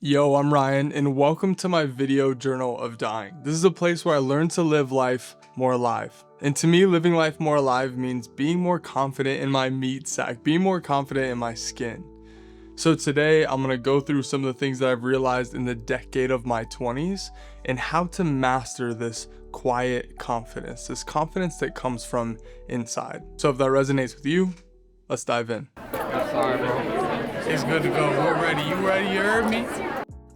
Yo, I'm Ryan, and welcome to my video journal of dying. This is a place where I learn to live life more alive. And to me, living life more alive means being more confident in my meat sack, being more confident in my skin. So today, I'm gonna go through some of the things that I've realized in the decade of my 20s and how to master this quiet confidence, this confidence that comes from inside. So if that resonates with you, let's dive in. Sorry, bro. It's good to go. We're ready. You ready? You heard me?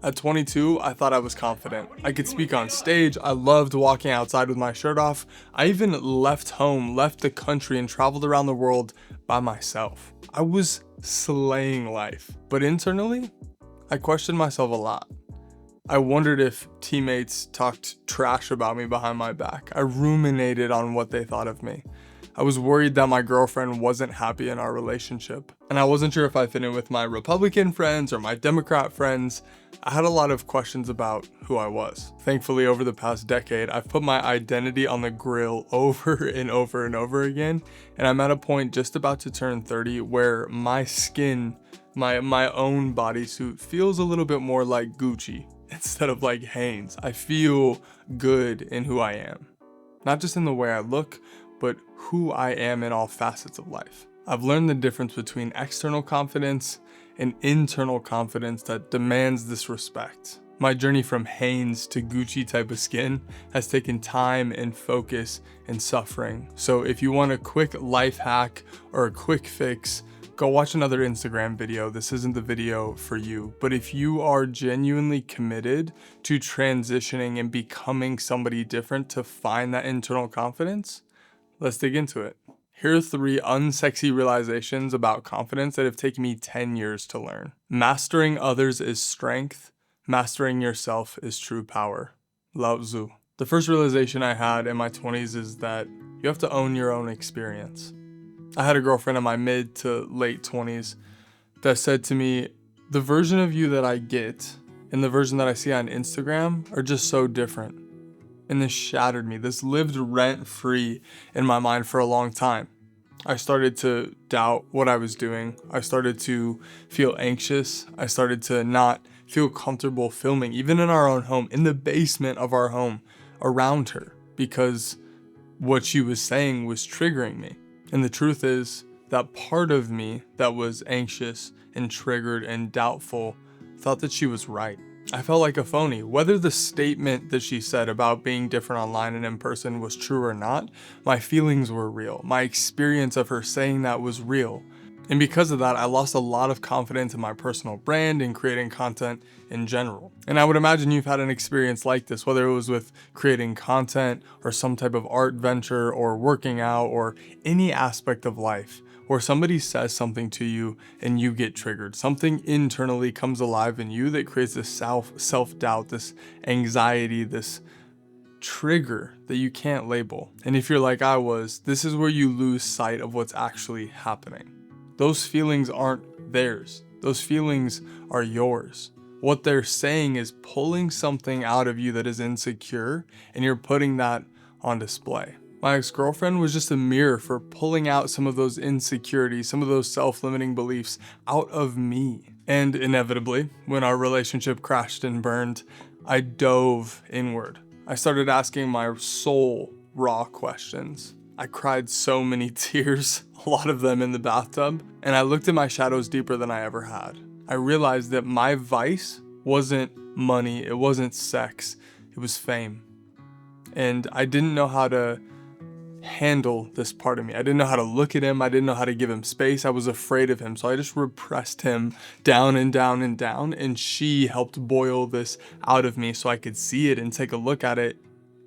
At 22, I thought I was confident. I could speak on stage. I loved walking outside with my shirt off. I even left home, left the country, and traveled around the world by myself. I was slaying life. But internally, I questioned myself a lot. I wondered if teammates talked trash about me behind my back. I ruminated on what they thought of me. I was worried that my girlfriend wasn't happy in our relationship. And I wasn't sure if I fit in with my Republican friends or my Democrat friends. I had a lot of questions about who I was. Thankfully, over the past decade, I've put my identity on the grill over and over and over again. And I'm at a point just about to turn 30 where my skin, my own bodysuit feels a little bit more like Gucci instead of like Hanes. I feel good in who I am. Not just in the way I look, but who I am in all facets of life. I've learned the difference between external confidence and internal confidence that demands this respect. My journey from Hanes to Gucci type of skin has taken time and focus and suffering. So if you want a quick life hack or a quick fix, go watch another Instagram video. This isn't the video for you. But if you are genuinely committed to transitioning and becoming somebody different to find that internal confidence, let's dig into it. Here are 3 unsexy realizations about confidence that have taken me 10 years to learn. Mastering others is strength. Mastering yourself is true power. Lao Tzu. The first realization I had in my 20s is that you have to own your own experience. I had a girlfriend in my mid to late 20s that said to me, the version of you that I get and the version that I see on Instagram are just so different. And this shattered me. This lived rent-free in my mind for a long time. I started to doubt what I was doing. I started to feel anxious. I started to not feel comfortable filming, even in our own home, in the basement of our home, around her, because what she was saying was triggering me. And the truth is that part of me that was anxious and triggered and doubtful thought that she was right. I felt like a phony. Whether the statement that she said about being different online and in person was true or not, my feelings were real. My experience of her saying that was real. And because of that, I lost a lot of confidence in my personal brand and creating content in general. And I would imagine you've had an experience like this, whether it was with creating content or some type of art venture or working out or any aspect of life, where somebody says something to you and you get triggered. Something internally comes alive in you that creates this self-doubt, this anxiety, this trigger that you can't label. And if you're like I was, this is where you lose sight of what's actually happening. Those feelings aren't theirs. Those feelings are yours. What they're saying is pulling something out of you that is insecure, and you're putting that on display. My ex-girlfriend was just a mirror for pulling out some of those insecurities, some of those self-limiting beliefs out of me. And inevitably, when our relationship crashed and burned, I dove inward. I started asking my soul raw questions. I cried so many tears, a lot of them in the bathtub, and I looked at my shadows deeper than I ever had. I realized that my vice wasn't money, it wasn't sex, it was fame. And I didn't know how to handle this part of me. I didn't know how to look at him. I didn't know how to give him space. I was afraid of him. So I just repressed him down and down and down. And she helped boil this out of me so I could see it and take a look at it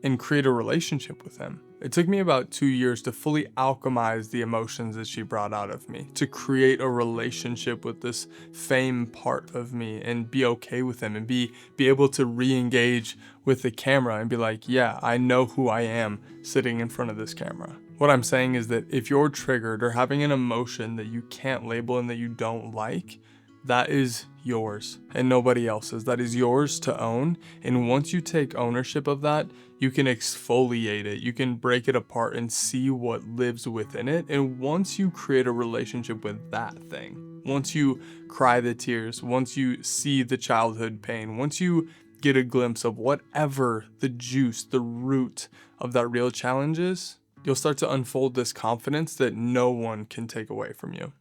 and create a relationship with him. It took me about 2 years to fully alchemize the emotions that she brought out of me, to create a relationship with this fame part of me and be okay with him and be able to re-engage with the camera and be like, yeah, I know who I am sitting in front of this camera. What I'm saying is that if you're triggered or having an emotion that you can't label and that you don't like, that is yours and nobody else's. That is yours to own. And once you take ownership of that, you can exfoliate it. You can break it apart and see what lives within it. And once you create a relationship with that thing, once you cry the tears, once you see the childhood pain, once you get a glimpse of whatever the juice, the root of that real challenge is, you'll start to unfold this confidence that no one can take away from you.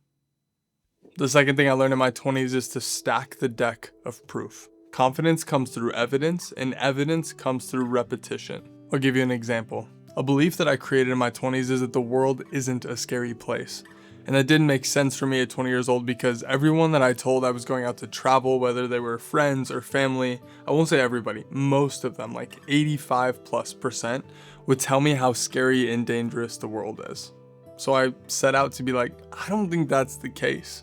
The second thing I learned in my 20s is to stack the deck of proof. Confidence comes through evidence, and evidence comes through repetition. I'll give you an example. A belief that I created in my 20s is that the world isn't a scary place. And that didn't make sense for me at 20 years old because everyone that I told I was going out to travel, whether they were friends or family, I won't say everybody, most of them, like 85+%, would tell me how scary and dangerous the world is. So I set out to be like, I don't think that's the case.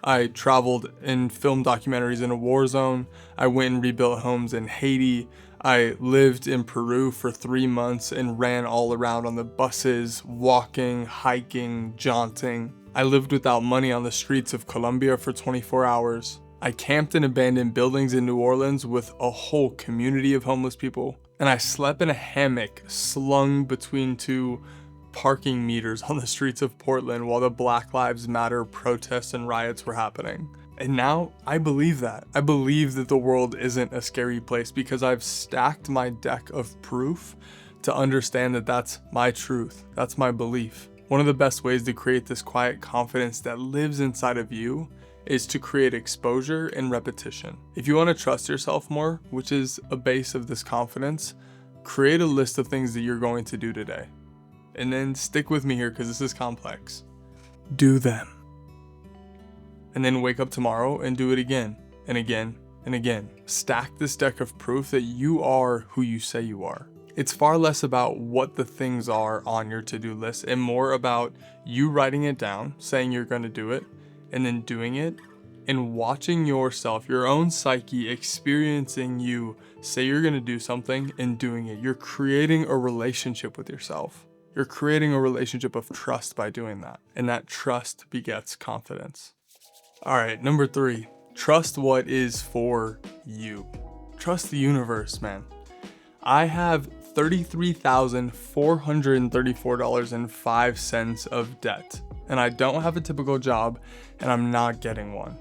I traveled and filmed documentaries in a war zone. I went and rebuilt homes in Haiti. I lived in Peru for 3 months and ran all around on the buses, walking, hiking, jaunting. I lived without money on the streets of Colombia for 24 hours. I camped in abandoned buildings in New Orleans with a whole community of homeless people. And I slept in a hammock slung between 2 parking meters on the streets of Portland while the Black Lives Matter protests and riots were happening. And now I believe that. I believe that the world isn't a scary place because I've stacked my deck of proof to understand that that's my truth. That's my belief. One of the best ways to create this quiet confidence that lives inside of you is to create exposure and repetition. If you want to trust yourself more, which is a base of this confidence, create a list of things that you're going to do today. And then stick with me here because this is complex. Do them. And then wake up tomorrow and do it again and again and again. Stack this deck of proof that you are who you say you are. It's far less about what the things are on your to-do list and more about you writing it down, saying you're going to do it, and then doing it, and watching yourself, your own psyche, experiencing you say you're going to do something and doing it. You're creating a relationship with yourself. You're creating a relationship of trust by doing that. And that trust begets confidence. All right, number 3, trust what is for you. Trust the universe, man. I have $33,434.05 of debt, and I don't have a typical job, and I'm not getting one.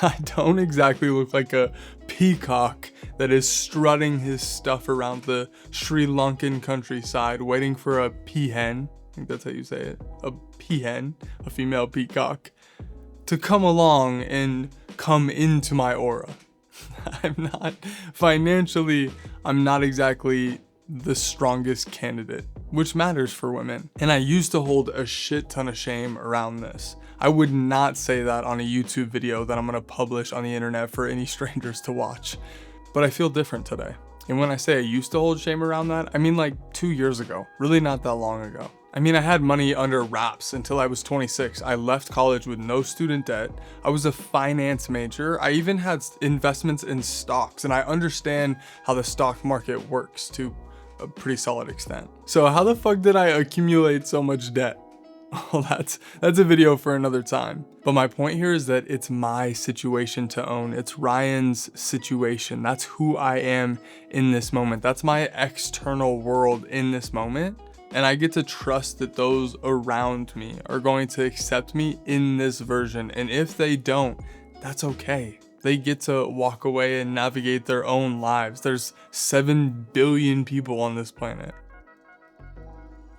I don't exactly look like a peacock that is strutting his stuff around the Sri Lankan countryside waiting for a peahen, I think that's how you say it, a peahen, a female peacock, to come along and come into my aura. I'm not exactly the strongest candidate, which matters for women. And I used to hold a shit ton of shame around this. I would not say that on a YouTube video that I'm gonna publish on the internet for any strangers to watch. But I feel different today. And when I say I used to hold shame around that, I mean like 2 years ago, really not that long ago. I mean, I had money under wraps until I was 26. I left college with no student debt. I was a finance major. I even had investments in stocks, and I understand how the stock market works to a pretty solid extent. So how the fuck did I accumulate so much debt? Well, that's a video for another time. But my point here is that it's my situation to own. It's Ryan's situation. That's who I am in this moment. That's my external world in this moment. And I get to trust that those around me are going to accept me in this version. And if they don't, that's okay. They get to walk away and navigate their own lives. There's 7 billion people on this planet.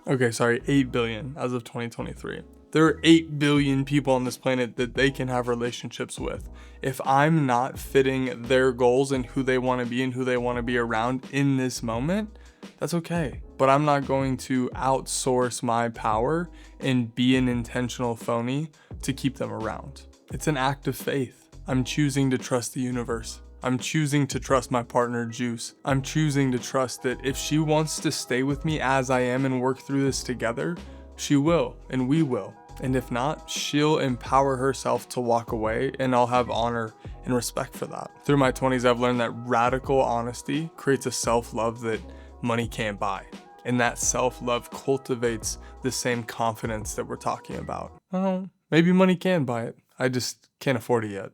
Okay, sorry, 8 billion as of 2023. There are 8 billion people on this planet that they can have relationships with. If I'm not fitting their goals and who they want to be and who they want to be around in this moment, that's okay. But I'm not going to outsource my power and be an intentional phony to keep them around. It's an act of faith. I'm choosing to trust the universe. I'm choosing to trust my partner, Juice. I'm choosing to trust that if she wants to stay with me as I am and work through this together, she will, and we will. And if not, she'll empower herself to walk away, and I'll have honor and respect for that. Through my 20s, I've learned that radical honesty creates a self-love that money can't buy. And that self-love cultivates the same confidence that we're talking about. Oh, maybe money can buy it. I just can't afford it yet.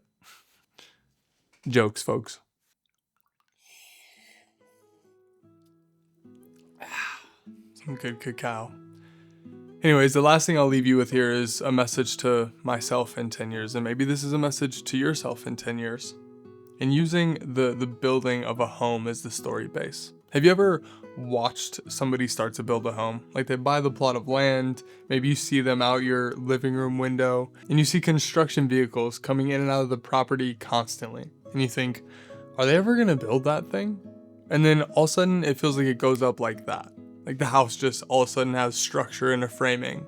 Jokes, folks. Some good cacao. Anyways, the last thing I'll leave you with here is a message to myself in 10 years, and maybe this is a message to yourself in 10 years. And using the building of a home as the story base. Have you ever watched somebody start to build a home? Like they buy the plot of land, maybe you see them out your living room window, and you see construction vehicles coming in and out of the property constantly. And you think, are they ever gonna build that thing? And then all of a sudden it feels like it goes up like that. Like the house just all of a sudden has structure and a framing.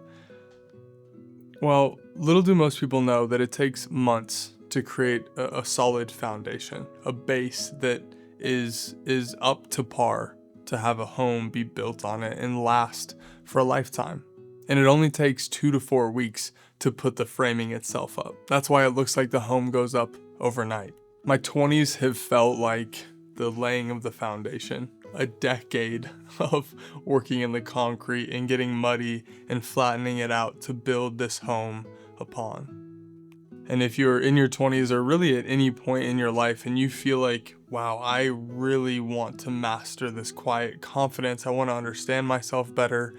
Well, little do most people know that it takes months to create a solid foundation, a base that is up to par to have a home be built on it and last for a lifetime. And it only takes 2 to 4 weeks to put the framing itself up. That's why it looks like the home goes up overnight. My 20s have felt like the laying of the foundation, a decade of working in the concrete and getting muddy and flattening it out to build this home upon. And if you're in your 20s or really at any point in your life and you feel like, wow, I really want to master this quiet confidence, I want to understand myself better,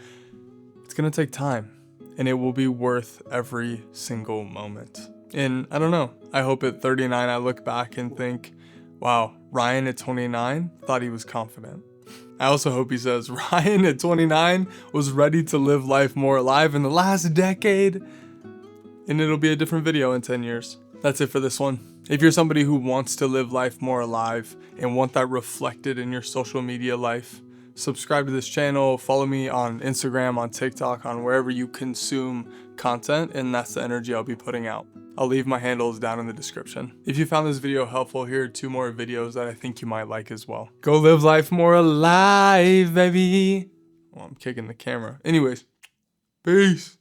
it's going to take time and it will be worth every single moment. And I don't know, I hope at 39 I look back and think, wow, Ryan at 29 thought he was confident. I also hope he says Ryan at 29 was ready to live life more alive in the last decade. And it'll be a different video in 10 years. That's it for this one. If you're somebody who wants to live life more alive and want that reflected in your social media life, subscribe to this channel, follow me on Instagram, on TikTok, on wherever you consume content, and that's the energy I'll be putting out. I'll leave my handles down in the description. If you found this video helpful, here are 2 more videos that I think you might like as well. Go live life more alive, baby. Well, I'm kicking the camera. Anyways, peace.